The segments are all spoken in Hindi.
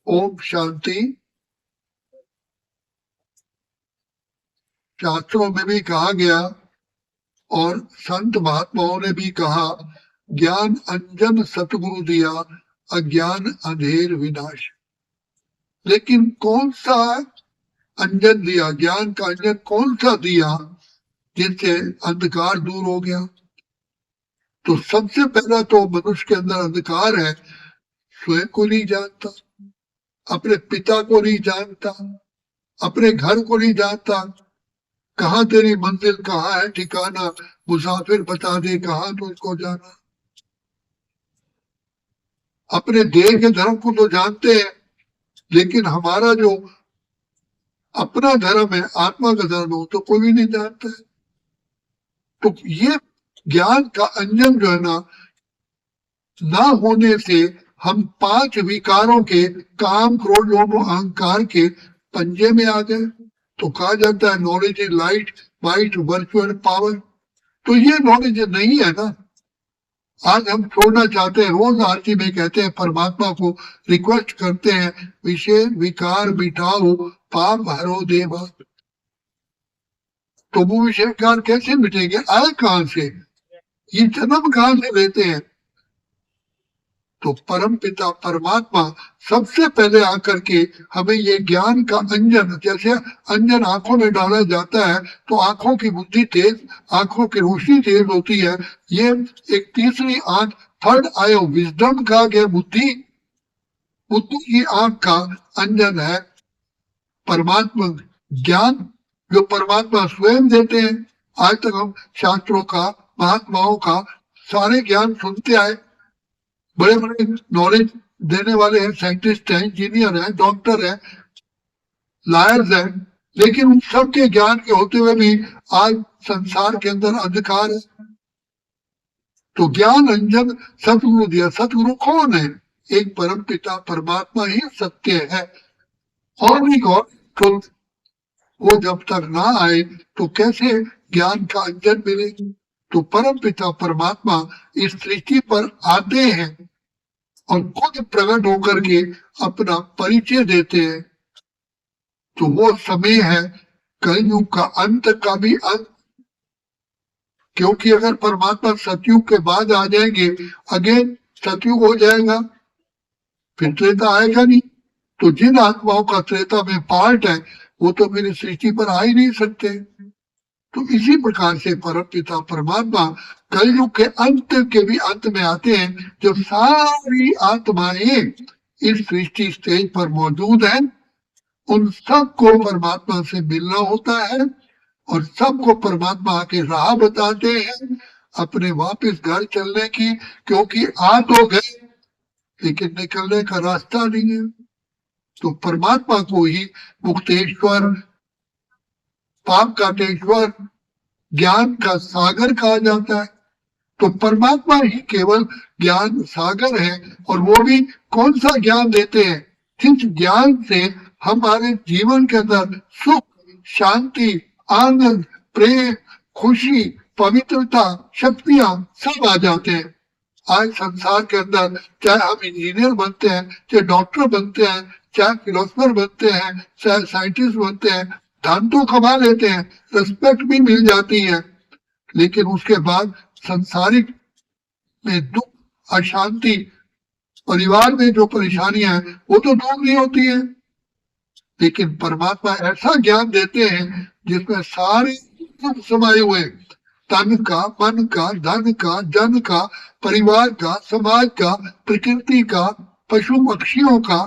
ओम शांति। शास्त्रों में भी कहा गया और संत महात्माओं ने भी कहा, ज्ञान अंजन सतगुरु दिया, अज्ञान अंधेर विनाश। लेकिन कौन सा अंजन दिया, ज्ञान का अंजन कौन सा दिया जिससे अंधकार दूर हो गया? तो सबसे पहला तो मनुष्य के अंदर अंधकार है, स्वयं को नहीं जानता, अपने पिता को नहीं जानता, अपने घर को नहीं जानता। कहाँ तेरी मंजिल, कहाँ है ठिकाना, मुसाफिर बता दे कहाँ तुझको जाना। अपने देह के धर्म को तो जानते हैं, लेकिन हमारा जो अपना धर्म है, आत्मा का धर्म है, तो कोई भी नहीं जानता है। तो ये ज्ञान का अंजन जो है ना होने से हम 5 विकारों के, काम क्रोध लोभ अहंकार के पंजे में आ गए। तो कहा जाता है knowledge is light, might, virtue and power. तो ये नॉलेज नहीं है ना। आज हम छोड़ना चाहते हैं, रोज आरती में कहते हैं, परमात्मा को रिक्वेस्ट करते हैं, विषय विकार मिटाओ, पाप हरो देवा। तो वो विषय विकार कैसे मिटेंगे? आए कहां से? ये जन्म कहां से लेते हैं? तो परम पिता परमात्मा सबसे पहले आकर के हमें ये ज्ञान का अंजन, जैसे अंजन आंखों में डाला जाता है तो आंखों की बुद्धि तेज, आंखों की रोशनी तेज होती है। ये एक तीसरी आंख, थर्ड आई ऑफ विजडम कहा गया, बुद्धि की आंख का अंजन है परमात्मा ज्ञान, जो परमात्मा स्वयं देते हैं। आज तक हम शास्त्रों का, महात्माओं का सारे ज्ञान सुनते आए, बड़े बड़े नॉलेज देने वाले हैं, साइंटिस्ट हैं, इंजीनियर हैं, डॉक्टर हैं, लायर्स हैं, लेकिन उन सबके ज्ञान के होते हुए भी आज संसार के अंदर अंधकार है। तो ज्ञान अंजन सतगुरु दिया। सतगुरु कौन है? एक परम पिता परमात्मा ही सत्य है। और भी गौर, तो वो जब तक ना आए तो कैसे ज्ञान का अंजन मिले? तो परम पिता परमात्मा इस सृष्टि पर आते हैं और खुद प्रकट होकर के अपना परिचय देते हैं। तो वो समय है कलयुग का, अंत का भी अंत। क्योंकि अगर परमात्मा सतयुग के बाद आ जाएंगे, अगेन सतयुग हो जाएगा, फिर त्रेता आएगा नहीं। तो जिन आत्माओं का त्रेता में पार्ट है वो तो मेरी सृष्टि पर आ ही नहीं सकते। तो इसी प्रकार से परम पिता परमात्मा कलयुग के अंत के भी अंत में आते हैं, जब सारी आत्माएं इस सृष्टि स्टेज पर मौजूद हैं। उन सबको परमात्मा से मिलना होता है और सबको परमात्मा आके राह बताते हैं अपने वापस घर चलने की, क्योंकि आ तो गए लेकिन निकलने का रास्ता नहीं है। तो परमात्मा को ही मुक्तेश्वर, पाप काटेश्वर, ज्ञान का सागर कहा जाता है। तो परमात्मा ही केवल ज्ञान सागर है। और वो भी कौन सा ज्ञान देते हैं? जिस ज्ञान से हमारे जीवन के अंदर सुख, शांति, आनंद, प्रेम, खुशी, पवित्रता, शक्तियां सब आ जाते हैं। आज संसार के अंदर चाहे हम इंजीनियर बनते हैं, चाहे डॉक्टर बनते हैं, चाहे फिलोसफर बनते हैं, चाहे साइंटिस्ट बनते हैं, धन तो कमा लेते हैं, रिस्पेक्ट भी मिल जाती है, लेकिन उसके बाद संसारिक में दुख, अशांति, परिवार में जो परेशानियां हैं वो तो दूर नहीं होती है। लेकिन परमात्मा ऐसा ज्ञान देते हैं जिसमें सारे सुख समाये हुए, तन का, मन का, धन का, जन का, परिवार का, समाज का, प्रकृति का, पशु पक्षियों का,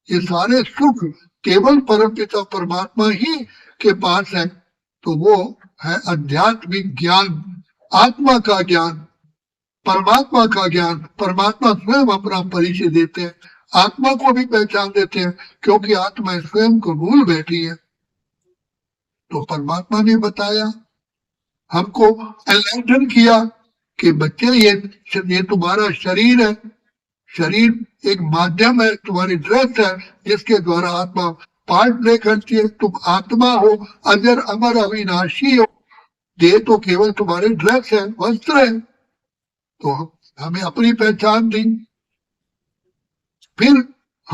ये सारे सुख केवल परमपिता परमात्मा ही के पास है। तो वो है आध्यात्मिक ज्ञान, आत्मा का ज्ञान, परमात्मा का ज्ञान। परमात्मा स्वयं अपना परिचय देते हैं, आत्मा को भी पहचान देते हैं, क्योंकि आत्मा स्वयं को भूल बैठी है। तो परमात्मा ने बताया, हमको एनलाइटन किया कि बच्चे ये तुम्हारा शरीर है, शरीर एक माध्यम है, तुम्हारी ड्रेस है जिसके द्वारा आत्मा पार्ट प्ले करती है। तुम आत्मा हो, अजर अमर अविनाशी हो, देह तो केवल तुम्हारी ड्रेस है, वस्त्र है। तो हमें अपनी पहचान दी। फिर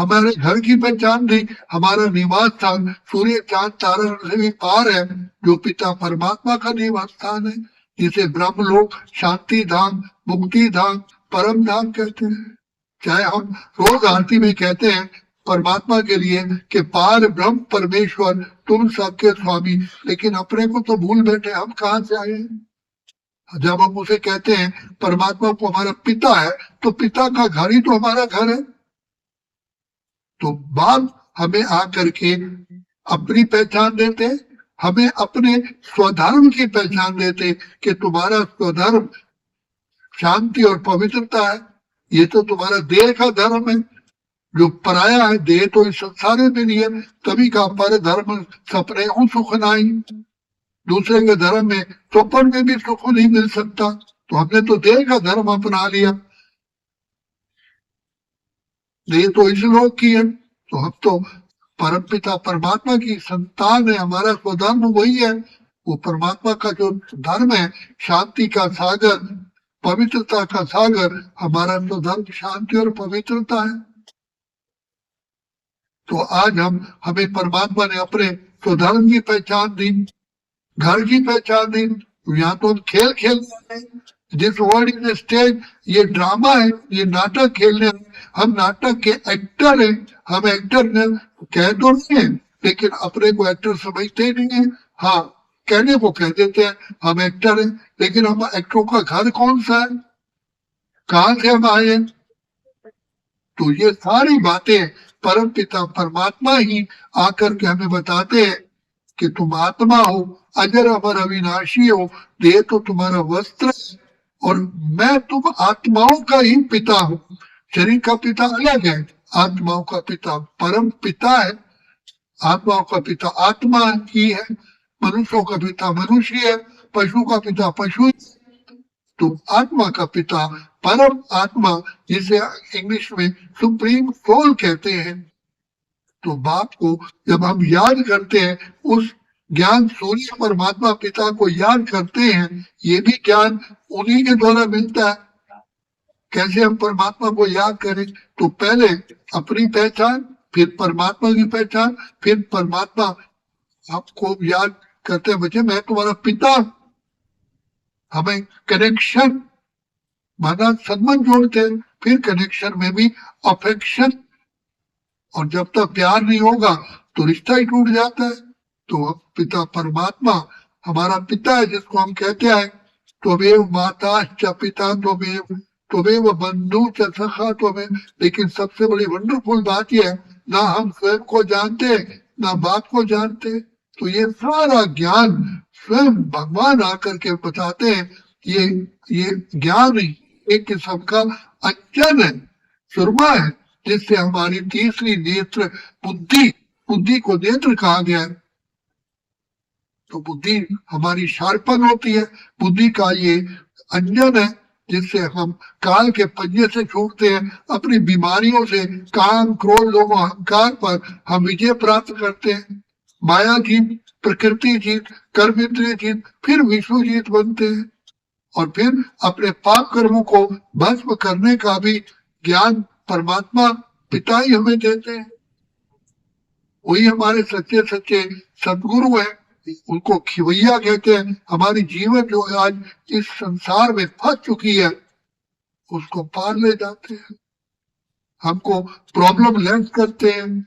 हमारे घर की पहचान दी, हमारा निवास स्थान सूर्य चांद तारा से भी पार है, जो पिता परमात्मा का निवास स्थान है, जिसे ब्रह्म लोक, शांति धाम, मुक्ति धाम, परम धाम कहते हैं। चाहे हम रोज आरती में कहते हैं परमात्मा के लिए कि पार ब्रह्म परमेश्वर तुम सबके स्वामी, लेकिन अपने को तो भूल बैठे, हम कहाँ से आए हैं। जब हम उसे कहते हैं परमात्मा को हमारा पिता है, तो पिता का घर ही तो हमारा घर है। तो बाप हमें आकर के अपनी पहचान देते, हमें अपने स्वधर्म की पहचान देते कि तुम्हारा स्वधर्म शांति और पवित्रता है, ये तो तुम्हारा देह का धर्म है। जो पराया है, देह तो इस संसार में नहीं है, तभी का पर धर्म सपने हूं सुख नहीं। दूसरे के धर्म में स्वप्न में भी सुख नहीं मिल सकता, तो हमने तो देह का धर्म अपना लिया। देह तो इस लोक की है, तो हम तो परम पिता परमात्मा की संतान है, हमारा स्वधर्म वही है। वो परमात्मा का जो धर्म है, शांति का सागर, पवित्रता का सागर, हमारा स्वधर्म शांति और पवित्रता है। तो आज हमें परमात्मा ने अपने स्वधर्म की पहचान दी, घर की पहचान दी। यहाँ तो हम खेल खेल रहे हैं, दिस वर्ल्ड इज स्टेज, ये ड्रामा है, ये नाटक खेलने, हम नाटक के एक्टर हैं। हम एक्टर कह तो नहीं है, लेकिन अपने को एक्टर समझते ही नहीं है। हाँ, कहने को कह देते हैं हम एक्टर हैं, लेकिन हम एक्टरों का घर कौन सा है, कहाँ से हम आए हैं। तो ये सारी बातें परम पिता परमात्मा ही आकर के हमें बताते हैं कि तुम आत्मा हो, अजर अमर अविनाशी हो, देह तो तुम्हारा वस्त्र है, और मैं तुम आत्माओं का ही पिता हूँ। शरीर का पिता अलग है, आत्माओं का पिता परम पिता है। आत्माओं का पिता आत्मा ही है, मनुष्यों का पिता मनुष्य है, पशु का पिता पशु है। तो आत्मा का पिता परम आत्मा, जिसे इंग्लिश में सुप्रीम सोल कहते हैं। तो बाप को जब हम याद करते हैं, उस ज्ञान सूर्य परमात्मा पिता को याद करते हैं, ये भी ज्ञान उन्हीं के द्वारा मिलता है। कैसे हम परमात्मा को याद करें, तो पहले अपनी पहचान, फिर परमात्मा की पहचान, फिर परमात्मा आपको याद करते हैं, बच्चे मैं तुम्हारा पिता। हमें कनेक्शन माना संबंध जोड़ते हैं, फिर कनेक्शन में भी अफेक्शन, और जब तक प्यार नहीं होगा तो रिश्ता ही टूट जाता है। तो पिता परमात्मा हमारा पिता है, जिसको हम कहते हैं त्वमेव माता च पिता त्वमेव बंधु च सखा त्वमेव। लेकिन सबसे बड़ी वंडरफुल बात यह है, ना हम स्वयं को जानते ना बाप को जानते। तो ये सारा ज्ञान स्वयं भगवान आकर के बताते हैं। ये ज्ञान एक किस्म का अंजन है, सुरमा है, जिससे हमारी तीसरी नेत्र बुद्धि को नेत्र कहा गया है। तो बुद्धि हमारी शार्पन होती है, बुद्धि का ये अंजन है, जिससे हम काल के पंजे से छूटते हैं, अपनी बीमारियों से, काम क्रोध लोभ अहंकार पर हम विजय प्राप्त करते हैं। माया जीत, प्रकृति जीत, कर्म इंद्रिय जीत, फिर विश्व जीत बनते हैं, और फिर अपने पाप कर्मों को भस्म करने का भी ज्ञान परमात्मा पिता ही हमें देते हैं। वही हमारे सच्चे सच्चे सदगुरु हैं, उनको खिवैया कहते हैं। हमारी जीवन जो आज इस संसार में फंस चुकी है, उसको पार ले जाते हैं, हमको प्रॉब्लम लेस करते हैं,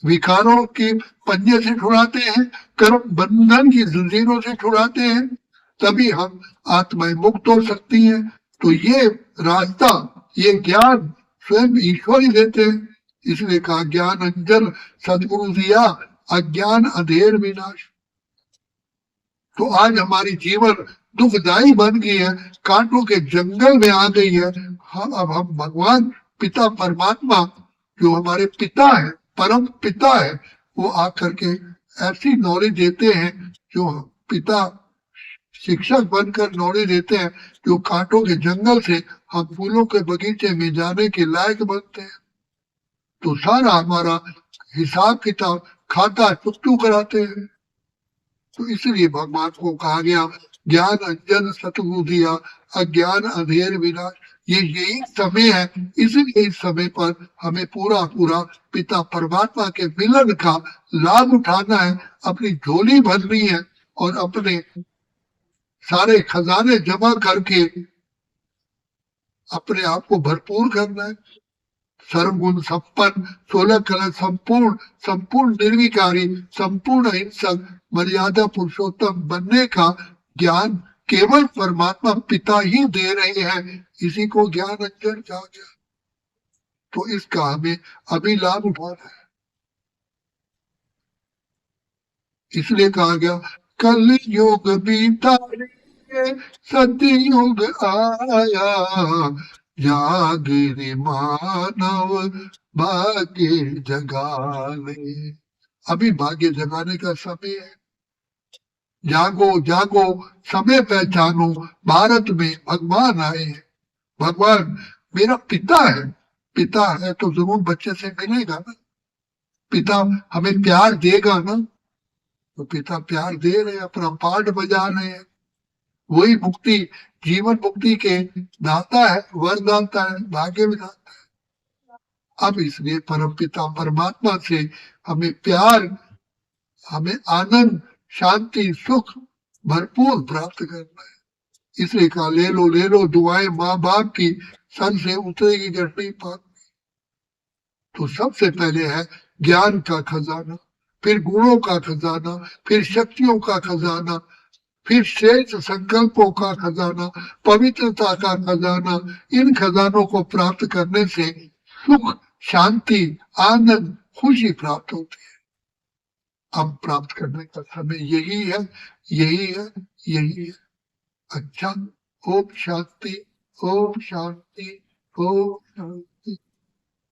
विकारों के पंजे से छुड़ाते हैं, कर्म बंधन की जंजीरों से छुड़ाते हैं, तभी हम आत्माएं मुक्त हो सकती हैं। तो ये रास्ता, ये ज्ञान स्वयं ईश्वर ही देते हैं। इसलिए कहा ज्ञान अंजन सदगुरु दिया, अज्ञान अंधेर विनाश। तो आज हमारी जीवन दुखदायी बन गई है, कांटों के जंगल में आ गई है। अब हम भगवान पिता परमात्मा, जो हमारे पिता है, परम पिता है, वो आकर के ऐसी नॉलेज देते हैं, जो पिता शिक्षक बनकर नॉलेज देते हैं, जो कांटों के जंगल से हम फूलों के बगीचे में जाने के लायक बनते हैं। तो सारा हमारा हिसाब किताब खाता चुकतू कराते हैं। तो इसलिए भगवान को कहा गया ज्ञान अंजन सतगुरु दिया, अज्ञान अंधेर विनाश। ये यही समय है, इसलिए इस समय पर हमें पूरा पूरा पिता परमात्मा के मिलन का लाभ उठाना है, अपनी झोली भरनी है और अपने सारे खजाने जमा करके अपने आप को भरपूर करना है। सर्वगुण संपन्न, 16 कला संपूर्ण, संपूर्ण निर्विकारी, संपूर्ण हिंसक, मर्यादा पुरुषोत्तम बनने का ज्ञान केवल परमात्मा पिता ही दे रहे हैं। इसी को ज्ञान अंजन कहा गया। तो इसका हमें अभी लाभ उठाना है। इसलिए कहा गया कल युग बीता सतयुग आया, जाग रे मानव भाग्य जगा ले। अभी भाग्य जगाने का समय है। जागो जागो, समय पहचानो, भारत में भगवान आए हैं। भगवान मेरा पिता है। पिता है तो जरूर बच्चे से मिलेगा ना, पिता हमें प्यार देगा ना। तो पिता प्यार दे रहे हैं, अपना पाठ बजा रहे हैं। वही मुक्ति, जीवन मुक्ति के दाता है, वरदाता है, भाग्य विधाता है। अब इसलिए परम पिता परमात्मा से हमें प्यार, हमें आनंद, शांति, सुख भरपूर प्राप्त करना है। इसलिए कहा ले लो दुआएं माँ बाप की, सर से उतरेगी जटनी पाप। तो सबसे पहले है ज्ञान का खजाना, फिर गुणों का खजाना, फिर शक्तियों का खजाना, फिर श्रेष्ठ संकल्पों का खजाना, पवित्रता का खजाना। इन खजानों को प्राप्त करने से सुख, शांति, आनंद, खुशी प्राप्त होती है। अब प्राप्त करने का समय यही है, यही है, यही है। अच्छा, ओम शांति, ओम शांति, ओम शांति।